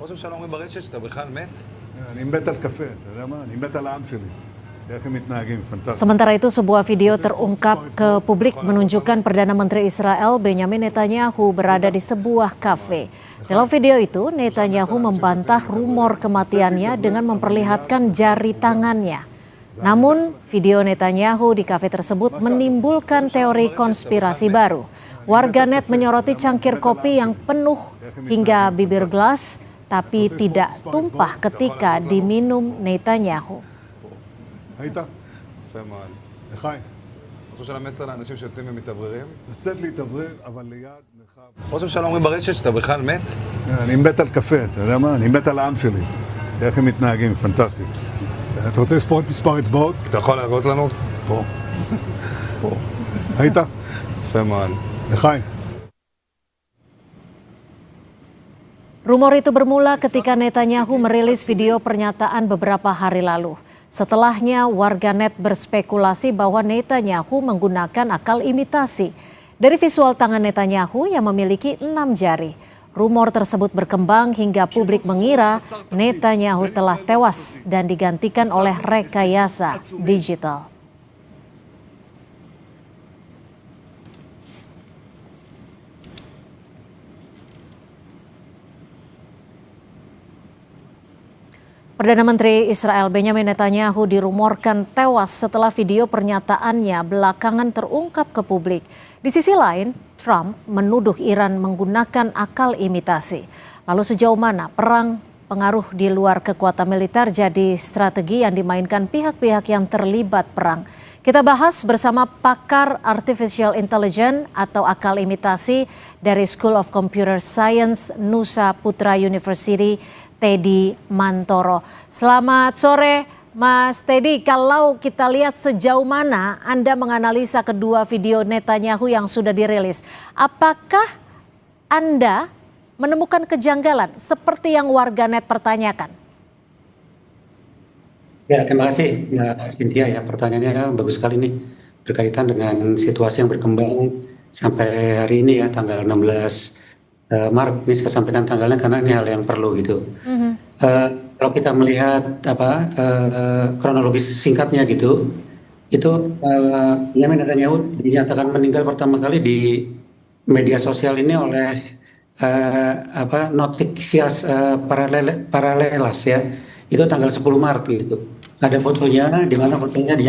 ראש הממשלה אומרים ברשת שאתה בכלל מת? אני מת על קפה, אתה יודע מה? אני מת על העם שלי. איך הם מתנהגים, פנטסטי. Sementara itu sebuah video terungkap ke publik menunjukkan Perdana Menteri Israel Benjamin Netanyahu berada di sebuah kafe. Dalam video itu, Netanyahu membantah rumor kematiannya dengan memperlihatkan jari tangannya. Namun, video Netanyahu di kafe tersebut menimbulkan teori konspirasi baru. Warganet menyoroti cangkir kopi yang penuh hingga bibir gelas, tapi tidak tumpah ketika diminum Netanyahu. היית? יפה מאוד. לחיים. ראש הממשלה מסר לאנשים שיוצאים ומתאווררים? לצאת להתאוורר, אבל ליד מרחב. ראש הממשלה אומרים ברשת שאתה בכלל מת? אני מת על קפה, אתה יודע מה? אני מת על העם שלי. איך הם מתנהגים, פנטסטי. אתה רוצה לספור את מספר אצבעות? אתה יכול להראות לנו? פה. פה. היית? יפה מאוד. לחיים. Rumor itu bermula ketika Netanyahu merilis video pernyataan beberapa hari lalu. Setelahnya, warganet berspekulasi bahwa Netanyahu menggunakan akal imitasi. Dari visual tangan Netanyahu yang memiliki 6 jari, rumor tersebut berkembang hingga publik mengira Netanyahu telah tewas dan digantikan oleh rekayasa digital. Perdana Menteri Israel Benjamin Netanyahu dirumorkan tewas setelah video pernyataannya belakangan terungkap ke publik. Di sisi lain, Trump menuduh Iran menggunakan akal imitasi. Lalu sejauh mana perang pengaruh di luar kekuatan militer jadi strategi yang dimainkan pihak-pihak yang terlibat perang? Kita bahas bersama pakar Artificial Intelligence atau akal imitasi dari School of Computer Science Nusa Putra University, Teddy Mantoro. Selamat sore Mas Teddy, kalau kita lihat sejauh mana Anda menganalisa kedua video Netanyahu yang sudah dirilis, apakah Anda menemukan kejanggalan seperti yang warganet pertanyakan? Ya, terima kasih Mbak Cynthia ya, pertanyaannya bagus sekali nih berkaitan dengan situasi yang berkembang sampai hari ini ya, tanggal 16 Maret. Ini saya sampaikan tanggalnya karena ini hal yang perlu gitu. Kalau kita melihat kronologis singkatnya gitu, itu Benjamin Netanyahu dinyatakan meninggal pertama kali di media sosial ini oleh Noticias Paralelas ya, itu tanggal 10 Maret gitu. Ada fotonya, di mana fotonya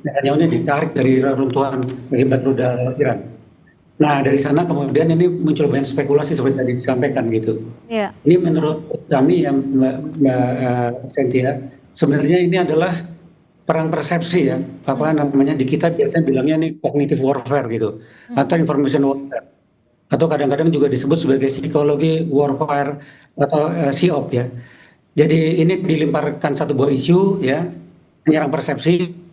Netanyahu ini ditarik dari reruntuhan akibat rudal Iran. Nah, dari sana kemudian ini muncul banyak spekulasi seperti tadi disampaikan gitu. Yeah. Ini menurut kami yang Mbak Cynthia, sebenarnya ini adalah perang persepsi ya. Apa namanya, di kita biasanya bilangnya ini cognitive warfare gitu, atau information warfare. Atau kadang-kadang juga disebut sebagai psikologi warfare atau SIOP ya. Jadi ini dilemparkan satu buah isu ya, menyerang persepsi.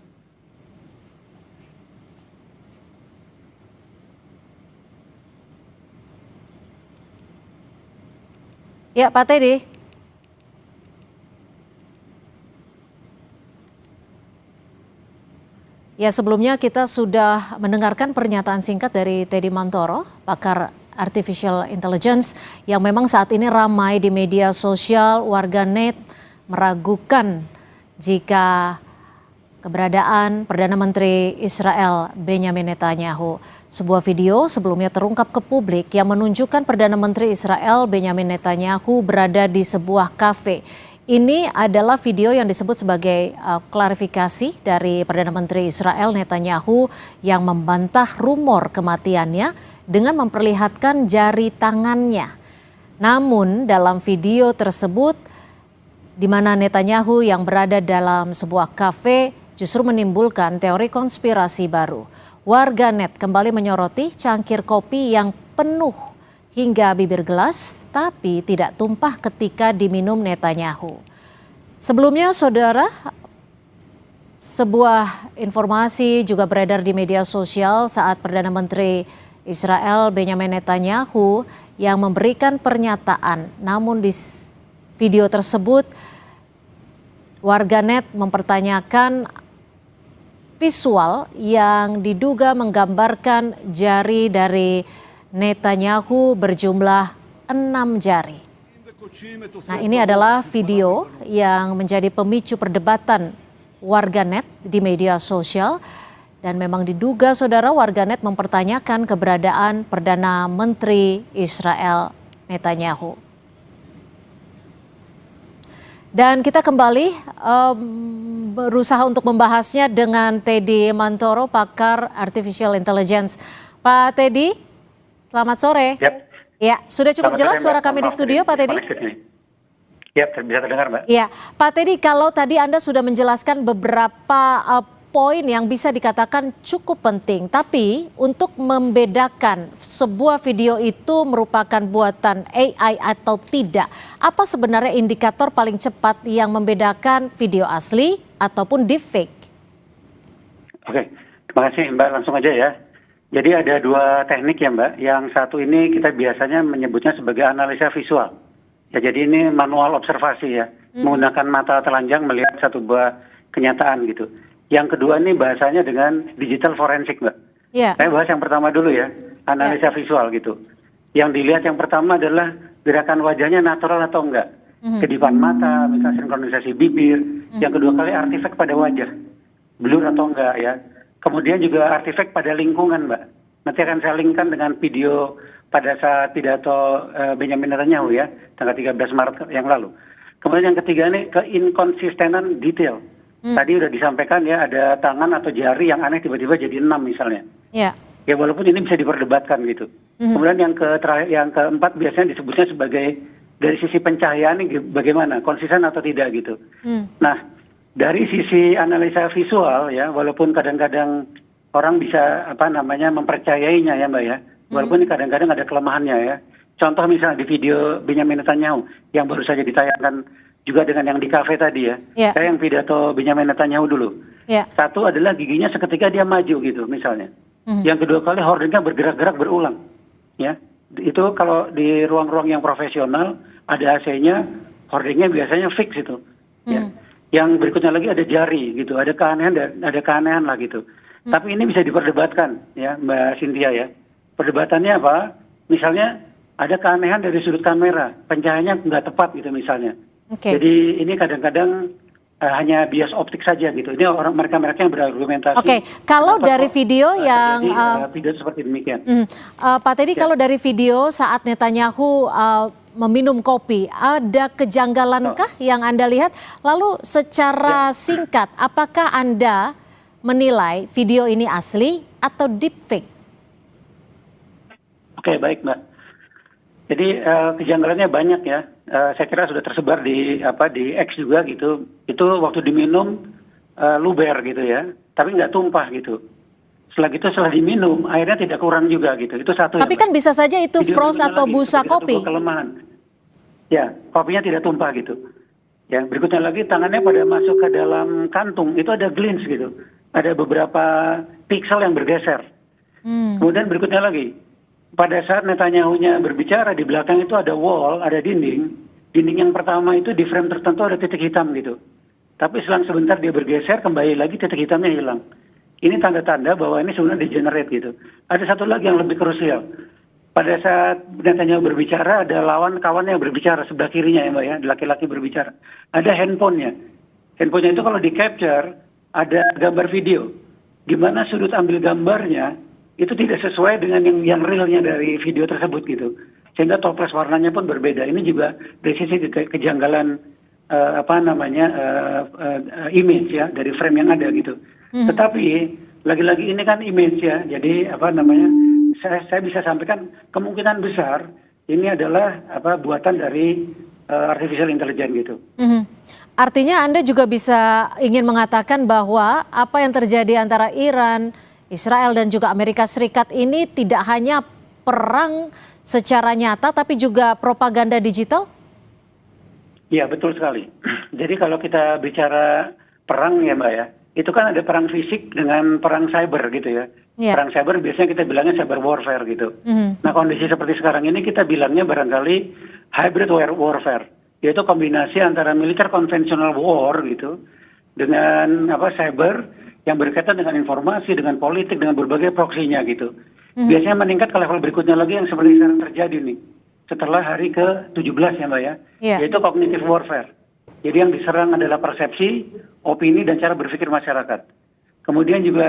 Ya, Pak Teddy. Ya, sebelumnya kita sudah mendengarkan pernyataan singkat dari Teddy Mantoro, pakar Artificial Intelligence, yang memang saat ini ramai di media sosial. Warganet meragukan jika keberadaan Perdana Menteri Israel Benjamin Netanyahu. Sebuah video sebelumnya terungkap ke publik yang menunjukkan Perdana Menteri Israel Benjamin Netanyahu berada di sebuah kafe. Ini adalah video yang disebut sebagai klarifikasi dari Perdana Menteri Israel Netanyahu yang membantah rumor kematiannya dengan memperlihatkan jari tangannya. Namun dalam video tersebut, di mana Netanyahu yang berada dalam sebuah kafe justru menimbulkan teori konspirasi baru. Warganet kembali menyoroti cangkir kopi yang penuh hingga bibir gelas, tapi tidak tumpah ketika diminum Netanyahu. Sebelumnya, saudara, sebuah informasi juga beredar di media sosial saat Perdana Menteri Israel Benjamin Netanyahu yang memberikan pernyataan. Namun di video tersebut, warganet mempertanyakan visual yang diduga menggambarkan jari dari Netanyahu berjumlah 6 jari. Nah, ini adalah video yang menjadi pemicu perdebatan warganet di media sosial. Dan memang diduga saudara warganet mempertanyakan keberadaan Perdana Menteri Israel Netanyahu. Dan kita kembali berusaha untuk membahasnya dengan Teddy Mantoro, pakar Artificial Intelligence. Pak Teddy, selamat sore. Yep. Ya, sudah cukup Selamat jelas sore, suara Mbak. kami di studio, Pak Teddy? Ya, bisa terdengar, Mbak. Ya, Pak Teddy, kalau tadi Anda sudah menjelaskan beberapa poin yang bisa dikatakan cukup penting, tapi untuk membedakan sebuah video itu merupakan buatan AI atau tidak, apa sebenarnya indikator paling cepat yang membedakan video asli ataupun deepfake? Oke, terima kasih Mbak, langsung aja ya. Jadi ada dua teknik ya Mbak. Yang satu ini kita biasanya menyebutnya sebagai analisa visual. Ya, jadi ini manual observasi ya, menggunakan mata telanjang melihat satu buah kenyataan gitu. Yang kedua ini bahasanya dengan digital forensik Mbak. Yeah. Saya bahas yang pertama dulu ya, analisa visual gitu. Yang dilihat yang pertama adalah gerakan wajahnya natural atau enggak. Kedipan mata, misalnya sinkronisasi bibir. Yang kedua kali artifak pada wajah, blur atau enggak ya. Kemudian juga artifak pada lingkungan Mbak. Nanti akan saya linkkan dengan video pada saat pidato Benjamin Netanyahu ya, tanggal 13 Maret yang lalu. Kemudian yang ketiga ini keinkonsistenan detail. Tadi udah disampaikan ya, ada tangan atau jari yang aneh tiba-tiba jadi 6 misalnya. Ya. Ya walaupun ini bisa diperdebatkan gitu. Kemudian yang keempat biasanya disebutnya sebagai dari sisi pencahayaan ini bagaimana, konsisten atau tidak gitu. Nah, dari sisi analisa visual ya, walaupun kadang-kadang orang bisa mempercayainya ya Mbak ya. Walaupun ini kadang-kadang ada kelemahannya ya. Contoh misalnya di video Benjamin Netanyahu yang baru saja ditayangkan juga dengan yang di kafe tadi ya. Saya yang pidato Benjamin Netanyahu dulu. Satu adalah giginya seketika dia maju gitu misalnya. Yang kedua kali hordingnya bergerak-gerak berulang. Ya, itu kalau di ruang-ruang yang profesional ada AC-nya, hordingnya biasanya fix itu. Ya. Yang berikutnya lagi ada jari gitu, ada keanehan lah gitu. Tapi ini bisa diperdebatkan ya Mbak Cynthia ya. Perdebatannya apa? Misalnya ada keanehan dari sudut kamera, pencahayaannya nggak tepat gitu misalnya. Jadi ini kadang-kadang hanya bias optik saja gitu. Ini orang mereka yang berargumentasi. Kalau dari video yang video seperti demikian. Pak Teddy, kalau dari video saat Netanyahu meminum kopi, ada kejanggalankah yang Anda lihat? Lalu secara singkat, apakah Anda menilai video ini asli atau deepfake? Oke, baik Mbak. Jadi kejanggalannya banyak ya. Saya kira sudah tersebar di X juga gitu. Itu waktu diminum luber gitu ya, tapi nggak tumpah gitu. Setelah diminum airnya tidak kurang juga gitu. Itu satu. Tapi kan bisa saja itu frost atau busa kopi. Kelemahan. Ya, kopinya tidak tumpah gitu. Ya, berikutnya lagi tangannya pada masuk ke dalam kantung itu ada glint gitu. Ada beberapa piksel yang bergeser. Kemudian berikutnya lagi. Pada saat Netanyahu-nya berbicara, di belakang itu ada wall, ada dinding. Dinding yang pertama itu di frame tertentu ada titik hitam gitu. Tapi selang sebentar dia bergeser, kembali lagi titik hitamnya hilang. Ini tanda-tanda bahwa ini sebenarnya degenerate gitu. Ada satu lagi yang lebih krusial. Pada saat Netanyahu berbicara, ada lawan kawannya yang berbicara sebelah kirinya ya Mbak ya, laki-laki berbicara. Ada handphonenya. Handphonenya itu kalau di-capture, ada gambar video. Di mana sudut ambil gambarnya, itu tidak sesuai dengan yang realnya dari video tersebut gitu, sehingga toples warnanya pun berbeda. Ini juga dari sisi kejanggalan image ya dari frame yang ada gitu. Tetapi lagi-lagi ini kan image ya, jadi saya bisa sampaikan kemungkinan besar ini adalah buatan dari artificial intelligence gitu. Artinya Anda juga bisa ingin mengatakan bahwa apa yang terjadi antara Iran, Israel dan juga Amerika Serikat ini tidak hanya perang secara nyata tapi juga propaganda digital? Iya betul sekali. Jadi kalau kita bicara perang ya Mbak ya, itu kan ada perang fisik dengan perang cyber gitu ya. Perang cyber biasanya kita bilangnya cyber warfare gitu. Nah kondisi seperti sekarang ini kita bilangnya barangkali hybrid warfare, yaitu kombinasi antara militer konvensional war gitu dengan cyber yang berkaitan dengan informasi, dengan politik, dengan berbagai proksinya gitu. Biasanya meningkat ke level berikutnya lagi yang seperti sekarang terjadi nih. setelah hari ke-17 ya Mbak ya, Iya. yaitu cognitive warfare. Jadi yang diserang adalah persepsi, opini, dan cara berpikir masyarakat. Kemudian juga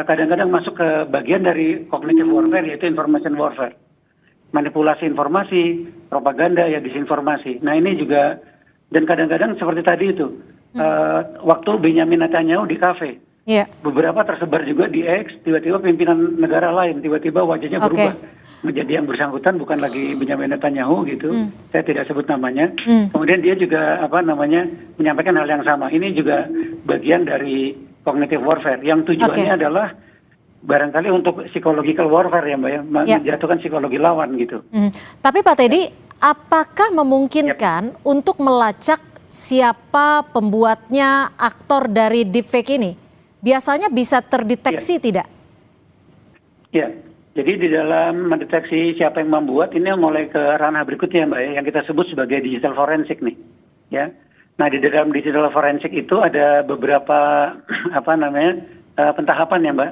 kadang-kadang masuk ke bagian dari cognitive warfare, yaitu information warfare. Manipulasi informasi, propaganda, ya disinformasi. Nah ini juga, dan kadang-kadang seperti tadi itu, waktu Benjamin Netanyahu di kafe, beberapa tersebar juga di X, tiba-tiba pimpinan negara lain, tiba-tiba wajahnya berubah. Menjadi yang bersangkutan bukan lagi Benjamin Netanyahu gitu, saya tidak sebut namanya. Kemudian dia juga menyampaikan hal yang sama. Ini juga bagian dari cognitive warfare, yang tujuannya adalah barangkali untuk psychological warfare ya Mbak ya, menjatuhkan psikologi lawan gitu. Tapi Pak Teddy, apakah memungkinkan untuk melacak siapa pembuatnya, aktor dari deepfake ini? Biasanya bisa terdeteksi tidak? Ya, jadi di dalam mendeteksi siapa yang membuat, ini mulai ke ranah berikutnya Mbak ya, yang kita sebut sebagai digital forensik nih. Ya. Nah di dalam digital forensik itu ada beberapa pentahapan ya Mbak.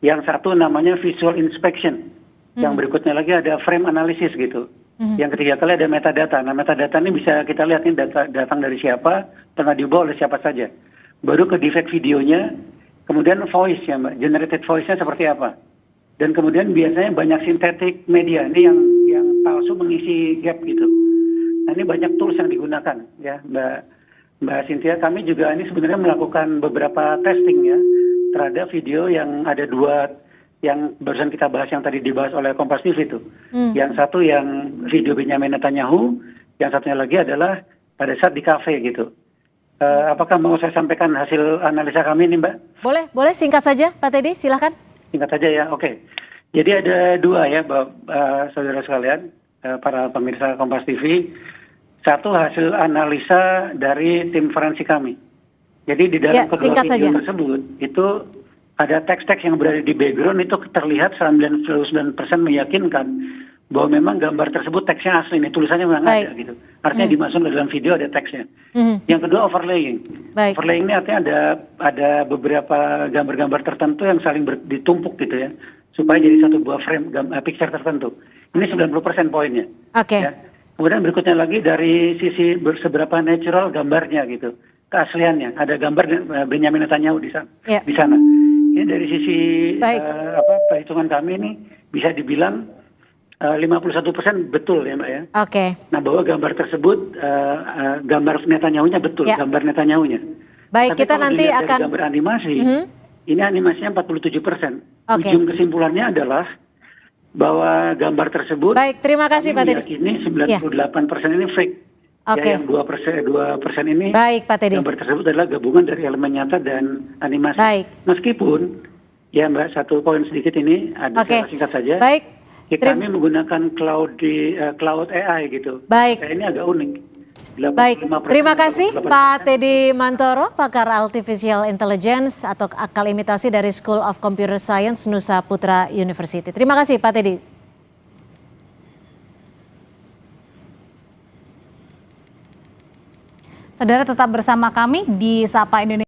Yang satu namanya visual inspection. Yang berikutnya lagi ada frame analysis gitu. Yang ketiga kali ada metadata. Nah metadata ini bisa kita lihat ini datang dari siapa, pernah dibawa oleh siapa saja. Baru ke deepfake videonya, kemudian voice ya Mbak, generated voice-nya seperti apa. Dan kemudian biasanya banyak synthetic media, ini yang palsu mengisi gap gitu. Nah ini banyak tools yang digunakan ya Mbak Cynthia. Kami juga ini sebenarnya melakukan beberapa testing ya terhadap video yang ada dua yang barusan kita bahas, yang tadi dibahas oleh Kompas TV itu. Yang satu yang video Benjamin Netanyahu, yang satunya lagi adalah pada saat di kafe gitu. Apakah mau saya sampaikan hasil analisa kami ini Mbak? Boleh singkat saja Pak Teddy, silahkan. Singkat saja ya, oke. Jadi ada dua ya saudara sekalian, para pemirsa Kompas TV. Satu hasil analisa dari tim forensik kami. Jadi di dalam kedua video tersebut itu ada teks-teks yang berada di background, itu terlihat 99% meyakinkan bahwa memang gambar tersebut teksnya asli, ini tulisannya memang ada gitu. Artinya dimasukkan ke dalam video ada teksnya. Yang kedua overlaying. Overlaying ini artinya ada beberapa gambar-gambar tertentu yang saling ditumpuk gitu ya, supaya jadi satu buah frame picture tertentu. Ini 90% poinnya. Ya. Kemudian berikutnya lagi dari sisi seberapa natural gambarnya gitu, keasliannya. Ada gambar Benjamin Netanyahu di sana. Ini dari sisi perhitungan kami ini bisa dibilang 51% betul ya Mbak ya. Nah bahwa gambar tersebut gambar Netanyahunya betul, gambar Netanyahunya. Baik, tapi kita nanti akan gambar animasi. Ini animasinya 47%. Ujung kesimpulannya adalah bahwa gambar tersebut. Baik, terima kasih Pak Teddy. Ini 98% ini fake. Ya, yang 2% ini. Baik Pak Teddy. Gambar tersebut adalah gabungan dari elemen nyata dan animasi. Baik. Meskipun ya Mbak, satu poin sedikit ini ada singkat saja. Baik. Kami menggunakan cloud AI gitu. Baik. Ini agak unik. Baik, terima kasih Pak Teddy Mantoro, pakar Artificial Intelligence atau akal imitasi dari School of Computer Science Nusa Putra University. Terima kasih Pak Teddy. Saudara tetap bersama kami di Sapa Indonesia.